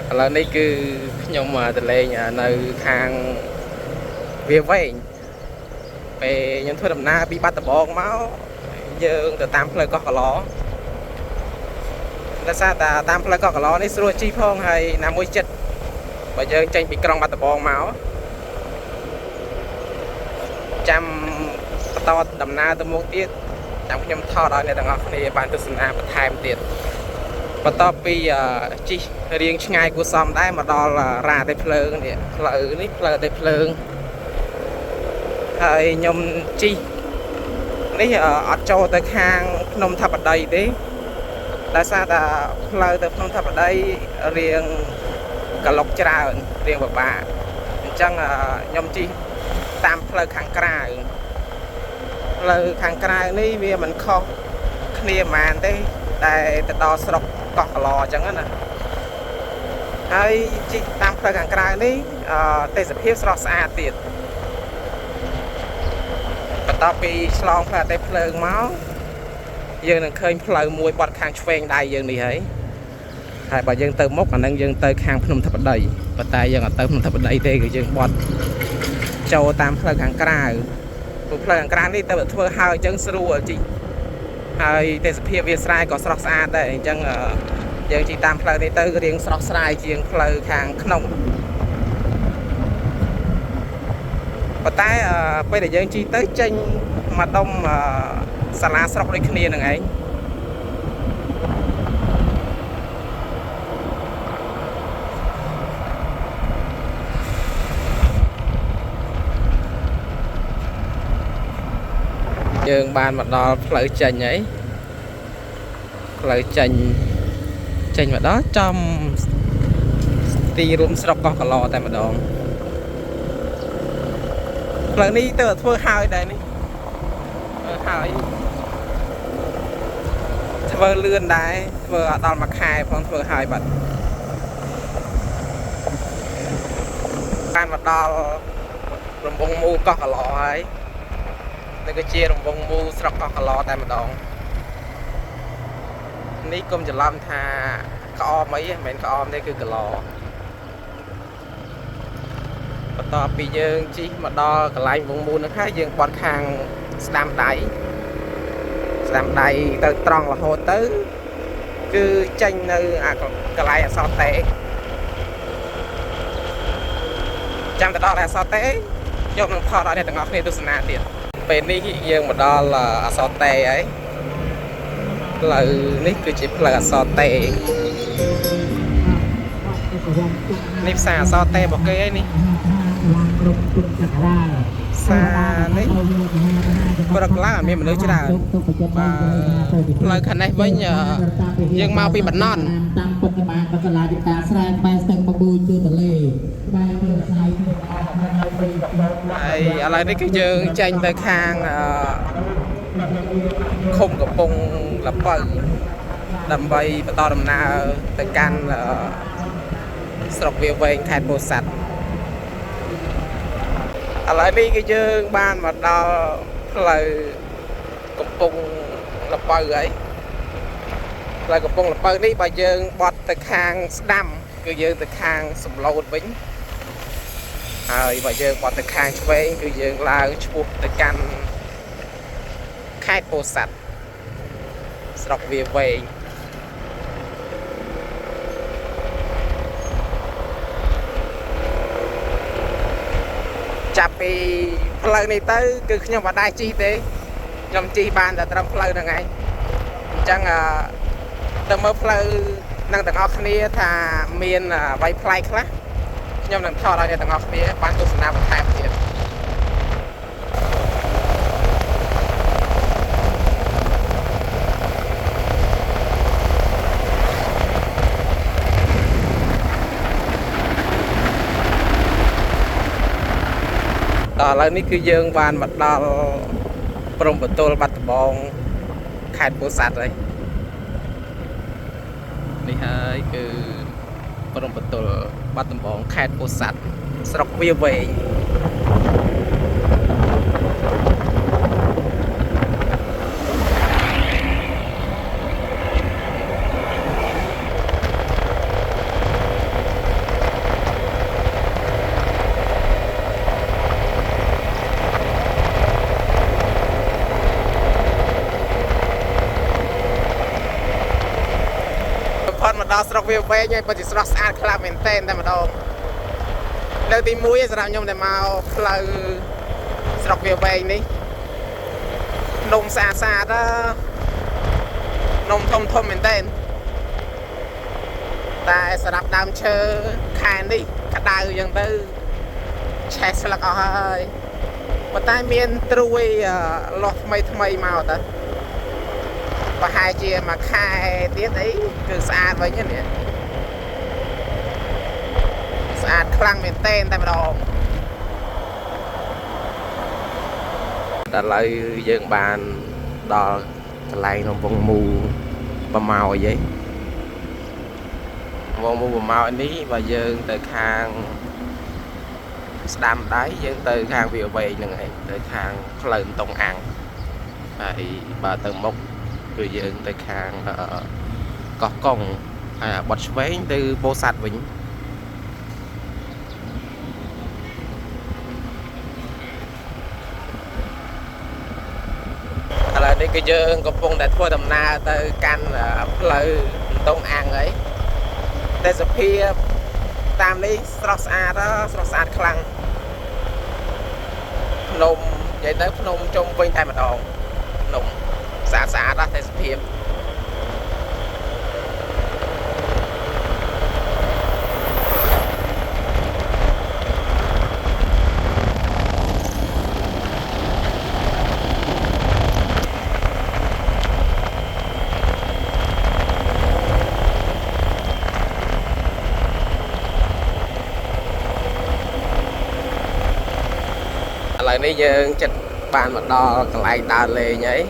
ឥឡូវនេះគឺខ្ញុំទៅលេងនៅខាងវាវែងពេលខ្ញុំធ្វើដំណើរពីបាត់ដំបងមកយើងទៅតាមផ្លូវកោះកឡដោយសារតែតាមផ្លូវកោះកឡនេះស្រួលជីផងហើយណាមួយចិត្តបើយើងចេញពីក្រុងបាត់ដំបងមកចាំបន្តដំណើរទៅមុខទៀតចាំខ្ញុំថតឲ្យអ្នកទាំងអស់គ្នាបានទស្សនាបន្ថែមទៀតបន្ទាប់ពីជិះរៀងឆ្ងាយគួរសមដែរមកដល់រ៉ាតែភ្លើងនេះផ្លូវនេះផ្លូវតែភ្លើងហើយខ្ញុំជិះនេះអត់ចូលទៅខាងភ្នំថាបតីទេដោយសារតែផ្លូវទៅភ្នំថាបតីរៀងកឡុកច្រើនរៀងពិបាកអញ្ចឹងខ្ញុំជិះតាមផ្លូវខាងក្រៅផ្លូវខាងក្រៅនេះវាមិនខុសគ្នាប៉ុន្មានទេតែទៅដល់ស្រុកកោះកឡអញ្ចឹងណាហើយជិះតាមផ្លូវខាងក្រៅនេះទេសភាពស្រស់ស្អាតទៀតបន្ទាប់ពីឆ្លងផ្លូវតែភ្លើងមកយើងនឹងឃើញផ្លូវមួយបត់ខាងឆ្វេងដៃយើងនេះហើយបើយើងទៅមុខអានឹងយើងទៅខាងភ្នំថាបតីប៉ុន្តែយើងអត់ទៅភ្នំថាបតីទេគឺយើងបត់ចូលតាមផ្លូវខាងក្រៅព្រោះផ្លូវខាងក្រៅនេះទៅធ្វើហើយអញ្ចឹងស្រួលជីហើយទេសភាពវាស្រែក៏ស្រស់ស្អាតដែរអញ្ចឹងយើងជិះតាមផ្លូវនេះទៅរៀងស្រស់ស្រាយជាងផ្លូវខាងក្នុងប៉ុន្តែពេលដែលយើងជិះទៅចេញមកដុំសាលាស្រុកដូចគ្នានឹងឯងយើងបានមកដល់ផ្លូវចេញហើយផ្លូវចេញមកដល់ចំទីរួមស្រុកកោះកឡតែម្ដងផ្លូវនេះទៅធ្វើហើយដែរនេះហើយធ្វើលឿនដែរធ្វើអត់ដល់មួយខែផងធ្វើហើយបាត់បានមកដល់រំវងមូកោះកឡហើយនេះគឺជារង្វង់មូស្រុកកោះកឡតែម្ដងនេះកុំច្រឡំថាក្អមអីមិនមែនក្អមទេគឺកឡបន្ទាប់ពីយើងជិះមកដល់កន្លែងវងមូនោះហើយយើងបត់ខាងស្ដាំដៃទៅត្រង់រហូតទៅគឺចេញនៅកន្លែងអសតេចាំទៅដល់អសតេខ្ញុំនឹងថតឲ្យអ្នកទាំងអស់គ្នាទស្សនាទៀតពេលនេះយើងមកដល់អសតេហើយផ្លូវនេះគឺជាផ្លូវអសតេនេះផ្សារអសតេរបស់គេហើយនេះផ្សារនេះព្រឹកឡើងមានមនុស្សច្រើនផ្លូវខាងនេះវិញយើងមកពីបណ្ណន់តាមពុកបានបកលាទីតាស្រែបែស្ទឹងមកបួយជួយទលេបែទៅស្អីហើយឥឡូវនេះគឺយើងចេញទៅខាងឃុំកំពង់លពៅដើម្បីបន្តដំណើរទៅកាន់ស្រុកវាវែងខេត្តពោធិ៍សាត់ឥឡូវនេះគឺយើងបានមកដល់ផ្លូវកំពង់លពៅហើយផ្លូវកំពង់លពៅនេះបើយើងបត់ទៅខាងស្ដាំគឺយើងទៅខាងសំឡូតវិញហើយបើយើងបត់ទៅខាងឆ្វេងគឺយើងឡើងឆ្ពោះទៅកាន់ខេត្តពោធិ៍សាត់ស្រុកវាវែងចាប់ពីផ្លូវនេះទៅគឺខ្ញុំអត់ដែរជិះទេខ្ញុំជិះបានតែត្រឹមផ្លូវហ្នឹងឯងអញ្ចឹងទៅមើលផ្លូវនឹងទាំងអស់គ្នាថាមានអ្វីប្លែកខ្លះខ្ញុំនឹងថតឲ្យអ្នកទាំងអស់គ្នាបានទស្សនាបន្ថែមទៀតដល់ឥឡូវនេះគឺយើងបានមកដល់ព្រំបន្ទល់បាត់ដំបងខេត្តពោធិ៍សាត់ហើយនេះហើយគឺព្រំបន្ទល់បាត់ដំបងខេត្តពោធិ៍សាត់ស្រុកវាវែង ឥ ដល់ស្រុកវាវែងហើយពិតជាស្រស់ស្អាតខ្លាំងមែនទែនតែម្ដងលើកទី1សម្រាប់ខ្ញុំដែលមកផ្លូវស្រុកវាវែងនេះភ្នំស្អាតស្អាតភ្នំធំមែនទែនតែសម្រាប់ដើមឈើខែននេះក្តៅអញ្ចឹងទៅឆេះស្លឹកអស់ហើយប៉ុន្តែមានត្រួយលាស់ថ្មីមកតើប្រហែលជាមួយខែទៀតអីគឺស្អាតវិញនេះស្អាតខ្លាំងមែនទែនតែម្ដងដល់ឥឡូវយើងបានដល់កន្លែងក្នុងវងមូប្រម៉ោយអីវងមូប្រម៉ោយនេះបើយើងទៅខាងស្ដាំដៃយើងទៅខាងវាវែងហ្នឹងឯងទៅខាងផ្លូវតុងអាំងហើយបើទៅមុខគឺយើងទៅខាងកោះកុងហើយបត់ឆ្វេងទៅពោធិ៍សាត់វិញឥឡូវនេះគឺយើងកំពុងតែធ្វើដំណើរទៅកាន់ផ្លូវតុងអាំងហើយតែសភាពតាមនេះស្រស់ស្អាតខ្លាំងភ្នំនិយាយទៅភ្នំជុំវិញតែម្ដងភ្នំស្អាតដល់តែសភាពឥឡូវនេះយើងចិត្តបានមកដល់កន្លែងដើរលេងហើយ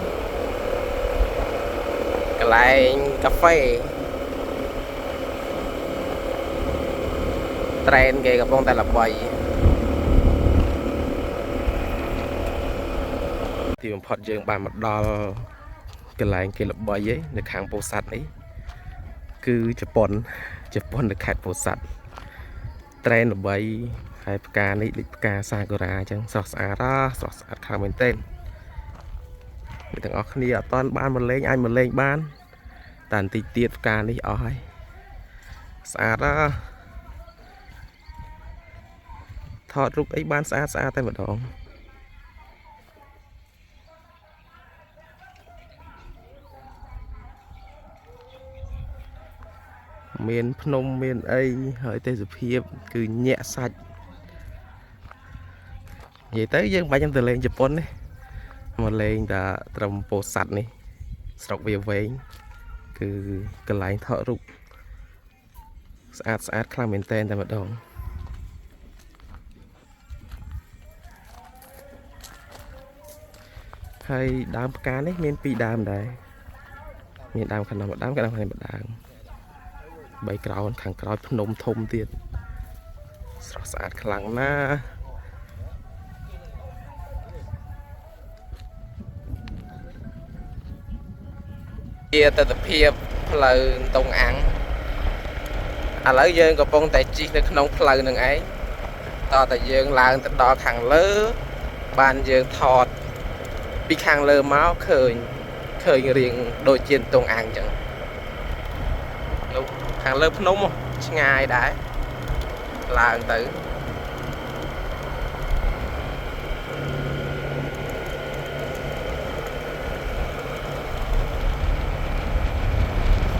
កន្លែងកាហ្វេត្រេនគេកំពុងតែល្បីទីបំផុតយើងបានមកដល់កន្លែងគេល្បីឯនៅខាងពោធិ៍សាត់នេះគឺជប៉ុននៅខេត្តពោធិ៍សាត់ត្រេនល្បីហើយផ្កានេះដូចផ្កាសាគូរ៉ាអញ្ចឹងស្រស់ស្អាតខ្លាំងមែនទែនអ្នកទាំងអស់គ្នាអត់ទាន់បានមកលេងអាចមកលេងបានតែបន្តិចទៀតផ្កានេះអស់ហើយស្អាតថតរូបអីបានស្អាតតែម្ដងមានភ្នំមានអីហើយទេសភាពគឺញាក់សាច់និយាយទៅយើងបាច់ទៅលេងជប៉ុននេះមកលេងតែត្រឹមពោធិ៍សាត់នេះស្រុកវាវែងគឺកន្លែងថតរូបស្អាតខ្លាំងមែនទែនតែម្ដងហើយដើមផ្កានេះមាន2ដើមដែរមានដើមខាងក្នុង1ដើមខាងក្នុង1ដើម3ក្រោនខាងក្រោយភ្នំធំទៀតស្រស់ស្អាតខ្លាំងណាស់ជាទស្សនភាពផ្លូវតុងអាំងឥឡូវយើងកំពុងតែជិះនៅក្នុងផ្លូវនឹងឯងតោះតែយើងឡើងទៅដល់ខាងលើបានយើងថតពីខាងលើមកឃើញរៀងដូចជាតុងអាំងអញ្ចឹងខាងលើភ្នំឆ្ងាយដែរឡើងទៅ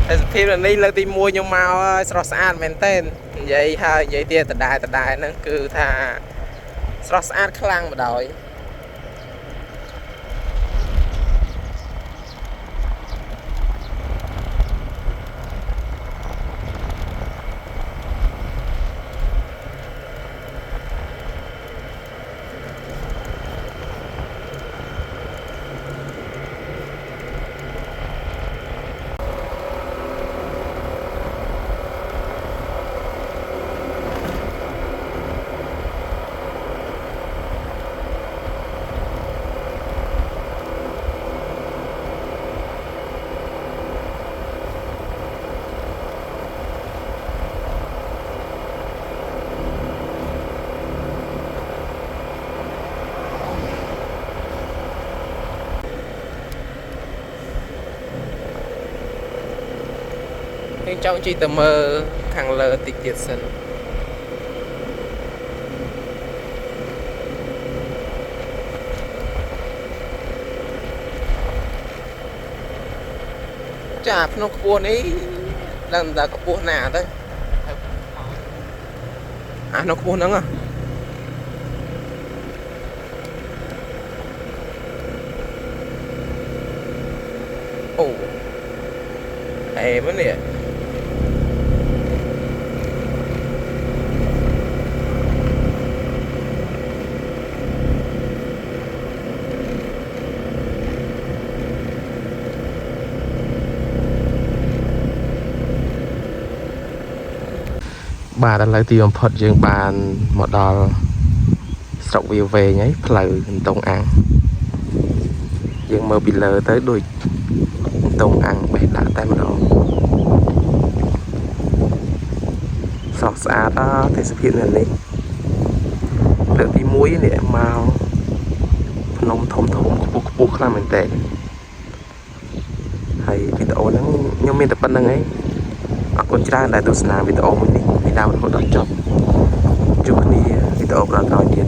តែសភាពនេះលើកទី1ខ្ញុំមកស្រស់ស្អាតមែនទែននិយាយទៀតដដែលហ្នឹងគឺថាស្រស់ស្អាតខ្លាំងម្ដង cháu chỉ tầm mơ thằng lờ tịch tiệt sân chạp nó buồn ấy lần là có buồn nào đấy à nó buồn lắm à ồ em ấy nè bà đã lấy tiền phật dương bàn một đò sọc về nhấy phở tông ăn dương mơ bị lờ tới đôi tông ăn bể đã tay mà đó sọc xa đó thì sẽ hiện lên đi lượng đi muối này màu nông thông thông của buộc là mình tệ hay video nó nhưng mình tập ban ấy con trai lại tôi làm video mình đi video nó đọc chậm chụp đi video cả cao tiền